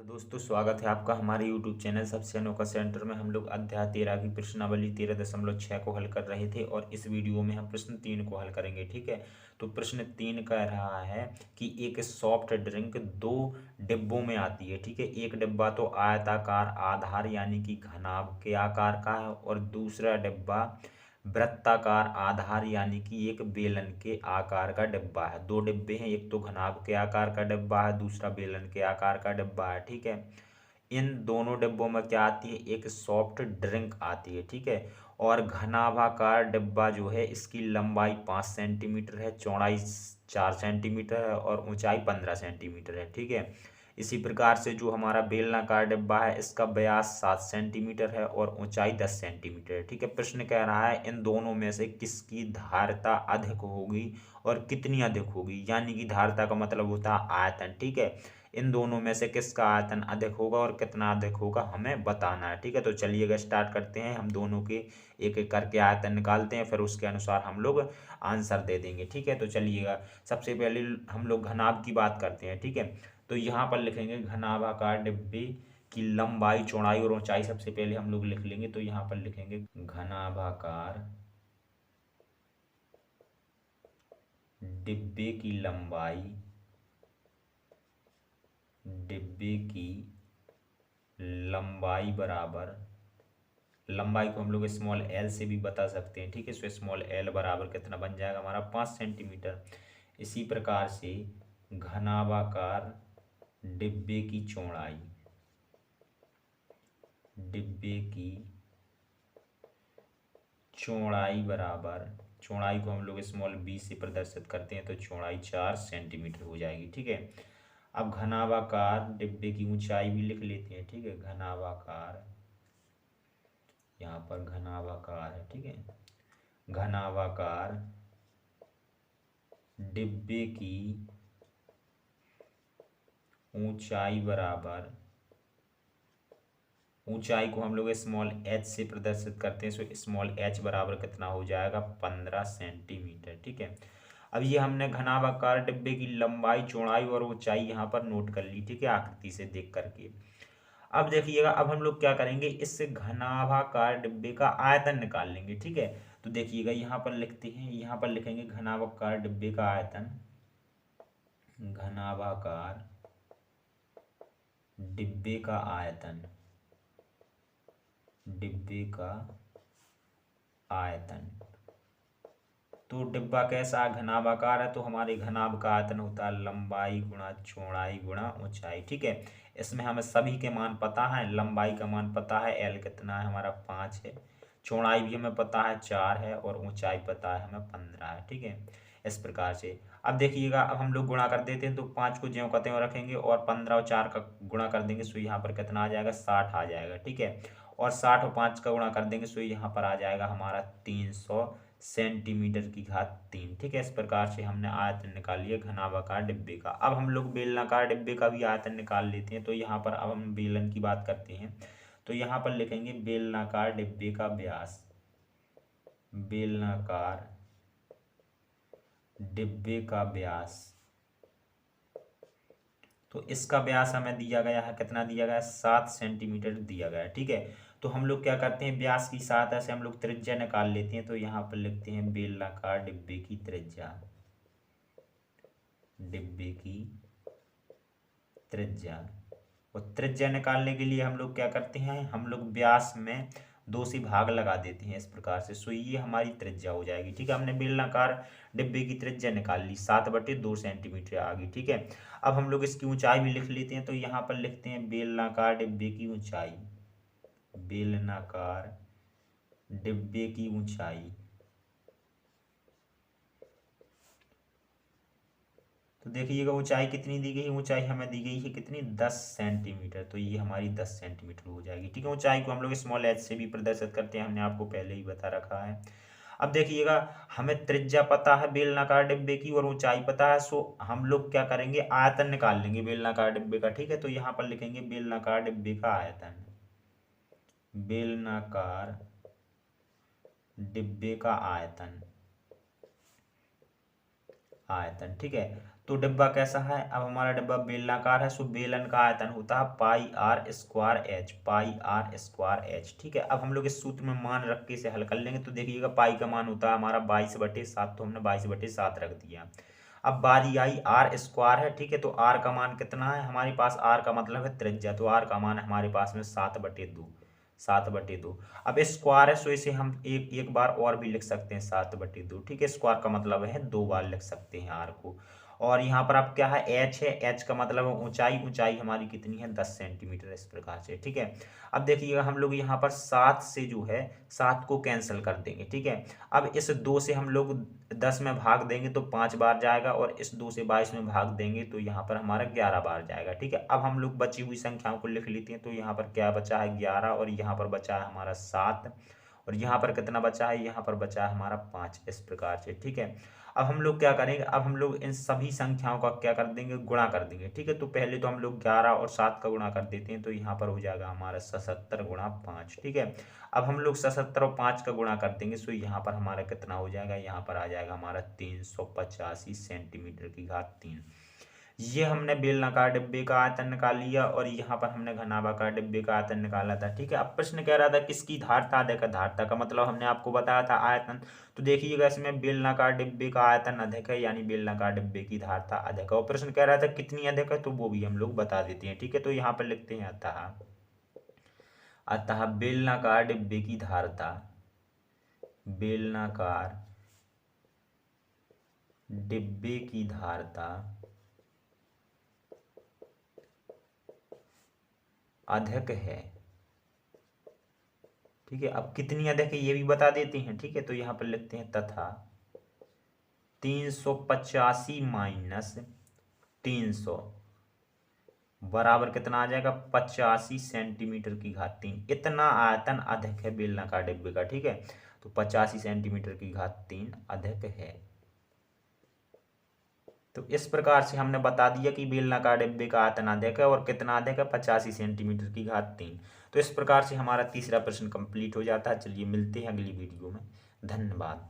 Hello दोस्तों, स्वागत है आपका हमारे YouTube चैनल सबसे अनोखा सेंटर में। हम लोग अध्याय 13 की प्रश्नावली 13.6 को हल कर रहे थे और इस वीडियो में हम प्रश्न 3 को हल करेंगे। ठीक है, तो प्रश्न 3 कह रहा है कि एक सॉफ्ट ड्रिंक दो डिब्बों में आती है। ठीक है, एक डिब्बा तो आयताकार आधार यानी कि घनाभ के आकार का है और दूसरा डिब्बा वृत्ताकार आधार यानी कि एक बेलन के आकार का डिब्बा है। दो डिब्बे हैं, एक तो घनाभ के आकार का डिब्बा है, दूसरा बेलन के आकार का डिब्बा है। ठीक है, इन दोनों डिब्बों में क्या आती है? एक सॉफ्ट ड्रिंक आती है। ठीक है, और घनाभाकार डिब्बा जो है इसकी लंबाई 5 सेंटीमीटर है, चौड़ाई 4 सेंटीमीटर है और ऊंचाई 15 सेंटीमीटर है। ठीक है, इसी प्रकार से जो हमारा बेलनाकार डिब्बा है इसका व्यास 7 सेंटीमीटर है और ऊंचाई 10 सेंटीमीटर है। ठीक है, प्रश्न कह रहा है इन दोनों में से किसकी धारिता अधिक होगी और कितनी अधिक होगी, यानी कि धारिता का मतलब होता है आयतन। ठीक है, इन दोनों में से किसका आयतन अधिक होगा और कितना अधिक होगा हमें बताना है। ठीक है, तो चलिएगा स्टार्ट करते हैं। हम दोनों के एक एक करके आयतन निकालते हैं, फिर उसके अनुसार हम लोग आंसर दे देंगे। ठीक है, तो चलिएगा सबसे पहले हम लोग घनाभ की बात करते हैं। ठीक है, तो यहाँ पर लिखेंगे घनाभाकार डिब्बे की लंबाई, चौड़ाई और ऊंचाई सबसे पहले हम लोग लिख लेंगे। तो यहाँ पर लिखेंगे घनाभाकार डिब्बे की लंबाई, डिब्बे की लंबाई बराबर, लंबाई को हम लोग स्मॉल एल से भी बता सकते हैं। ठीक है, सो स्मॉल एल बराबर कितना बन जाएगा हमारा 5 सेंटीमीटर। इसी प्रकार से घनाभाकार डिब्बे की चौड़ाई, डिब्बे की चौड़ाई बराबर, चौड़ाई को हम लोग स्मॉल बी से प्रदर्शित करते हैं तो चौड़ाई 4 सेंटीमीटर हो जाएगी। ठीक है, अब घनाभाकार डिब्बे की ऊंचाई भी लिख लेते हैं। ठीक है, घनाभाकार, यहाँ पर घनाभाकार है। ठीक है, घनाभाकार डिब्बे की ऊंचाई बराबर, ऊंचाई को हम लोग स्मॉल एच से प्रदर्शित करते हैं। सो स्मॉल एच बराबर कितना हो जाएगा? 15 सेंटीमीटर। ठीक है, अब ये हमने घनाभाकार डिब्बे की लंबाई, चौड़ाई और ऊंचाई यहाँ पर नोट कर ली। ठीक है, आकृति से देख करके। अब देखिएगा, अब हम लोग क्या करेंगे, इस घनाभाकार डिब्बे का आयतन निकाल लेंगे। ठीक है, तो देखिएगा यहाँ पर लिखते हैं, यहाँ पर लिखेंगे घनाभाकार डिब्बे का आयतन, घनाभाकार डिब्बे का आयतन, डिब्बे का आयतन। तो डिब्बा कैसा? घनाभाकार है, तो हमारे घनाभ का आयतन होता है लंबाई गुणा चौड़ाई गुणा ऊंचाई। ठीक है, इसमें हमें सभी के मान पता है। लंबाई का मान पता है, एल कितना है हमारा 5 है, चौड़ाई भी हमें पता है 4 है और ऊंचाई पता है हमें 15 है। ठीक है, इस प्रकार से अब देखिएगा, अब हम लोग गुणा कर देते हैं तो 5 को ज्यों का त्यों रखेंगे और 15 और 4 का गुणा कर देंगे, सो यहाँ पर कितना आ जाएगा? 60 आ जाएगा। ठीक है, और 60 और 5 का गुणा कर देंगे, सो यहाँ पर आ जाएगा हमारा 300 सेंटीमीटर की घात 3। ठीक है, इस प्रकार से हमने आयतन निकाल लिया घनाभाकार डिब्बे का। अब हम लोग बेलनाकार डिब्बे का भी आयतन निकाल लेते हैं। तो यहाँ पर अब हम बेलन की बात करते हैं, तो यहाँ पर लिखेंगे बेलनाकार डिब्बे का व्यास, बेलनाकार डिब्बे का व्यास, तो इसका व्यास हमें दिया गया है, कितना दिया गया है? 7 सेंटीमीटर दिया गया है। ठीक है, तो हम लोग क्या करते हैं, व्यास की सहायता से हम लोग त्रिज्या निकाल लेते हैं। तो यहाँ पर लिखते हैं बेलनाकार डिब्बे की त्रिज्या, डिब्बे की त्रिज्या। और त्रिज्या निकालने के लिए हम लोग क्या करते हैं, हम लोग व्यास में 2 से भाग लगा देते हैं इस प्रकार से। सो ये हमारी त्रिज्या हो जाएगी। ठीक है, हमने बेलनाकार डिब्बे की त्रिज्या निकाल ली, 7/2 सेंटीमीटर आ गई। ठीक है, अब हम लोग इसकी ऊंचाई भी लिख लेते हैं। तो यहाँ पर लिखते हैं बेलनाकार डिब्बे की ऊंचाई, बेलनाकार डिब्बे की ऊंचाई। तो देखिएगा ऊंचाई कितनी दी गई है, ऊंचाई हमें दी गई है कितनी? 10 सेंटीमीटर। तो ये हमारी 10 सेंटीमीटर हो जाएगी। ठीक है, ऊंचाई को हम लोग स्मॉल एच से भी प्रदर्शित करते हैं, हमने आपको पहले ही बता रखा है। अब देखिएगा, हमें त्रिज्या पता है बेलनाकार डिब्बे की और ऊंचाई पता है। सो हम लोग क्या करेंगे, आयतन निकाल लेंगे बेलनाकार डिब्बे का। ठीक है, तो यहाँ पर लिखेंगे बेलनाकार डिब्बे का आयतन, बेलनाकार डिब्बे का आयतन, आयतन। ठीक है, तो डिब्बा कैसा है, अब हमारा डिब्बा बेलनाकार है, सो बेलन का आयतन होता है pi R square H, pi R square H. ठीक है, अब हम लोग इस सूत्र में मान रख के इसे हल कर लेंगे। तो देखिएगा पाई का मान होता है हमारा 22/7, तो हमने 22/7 रख दिया। अब बारी आई आर स्क्वायर है, ठीक है, तो आर का मान कितना है हमारे पास, आर का मतलब है त्रिज्या, तो आर का मान है हमारे पास में 7/2, 7/2। अब स्क्वायर है, सो इसे हम एक बार और भी लिख सकते हैं 7/2। ठीक है, स्क्वायर का मतलब है 2 बार लिख सकते हैं आर को। और यहाँ पर अब क्या है, एच है, एच का मतलब है ऊंचाई, ऊंचाई हमारी कितनी है 10 सेंटीमीटर, इस प्रकार से। ठीक है, अब देखिएगा हम लोग यहाँ पर 7 से जो है 7 को कैंसिल कर देंगे। ठीक है, अब इस 2 से हम लोग 10 में भाग देंगे तो 5 बार जाएगा, और इस 2 से 22 में भाग देंगे तो यहाँ पर हमारा 11 बार जाएगा। ठीक है, अब हम लोग बची हुई संख्याओं को लिख लेते हैं। तो यहाँ पर क्या बचा है 11, और यहाँ पर बचा है हमारा 7, और यहाँ पर कितना बचा है, यहाँ पर बचा है हमारा 5, इस प्रकार से। ठीक है, अब हम लोग क्या करेंगे, अब हम लोग इन सभी संख्याओं का क्या कर देंगे, गुणा कर देंगे। ठीक है, तो पहले तो हम लोग 11 और 7 का गुणा कर देते हैं, तो यहाँ पर हो जाएगा हमारा 77 गुणा 5। ठीक है, अब हम लोग 77 और 5 का गुणा कर देंगे, सो यहाँ पर हमारा कितना हो जाएगा, यहाँ पर आ जाएगा हमारा 385 सेंटीमीटर की घात 3। ये हमने बेलनाकार डिब्बे का आयतन निकाल लिया, और यहाँ पर हमने घनाभाकार डिब्बे का आयतन निकाला था। ठीक है, अब प्रश्न कह रहा था किसकी धारता अधिक है, धारता का मतलब हमने आपको बताया था आयतन। तो देखिएगा इसमें बेलनाकार डिब्बे का आयतन अधिक है, यानी बेलनाकार डिब्बे की धारता अधिक है। और प्रश्न कह रहा था कितनी अधिक है, तो वो भी हम लोग बता देते हैं। ठीक है, तो यहाँ पर लिखते हैं अतः, अतः बेलनाकार डिब्बे की धारता, बेलनाकार डिब्बे की धारता अधिक है। ठीक है, अब कितनी अधिक है ये भी बता देते हैं। ठीक है, तो यहाँ पर लिखते हैं तथा 385 माइनस 300 बराबर कितना आ जाएगा, 85 सेंटीमीटर की घात 3। इतना आयतन अधिक है बेलनाकार डिब्बे का। ठीक है, तो 85 सेंटीमीटर की घात 3 अधिक है। तो इस प्रकार से हमने बता दिया कि बेलनाकार डिब्बे का आयतन अधिक है, और कितना अधिक है, 85 सेंटीमीटर की घात 3। तो इस प्रकार से हमारा तीसरा प्रश्न कंप्लीट हो जाता है। चलिए मिलते हैं अगली वीडियो में, धन्यवाद।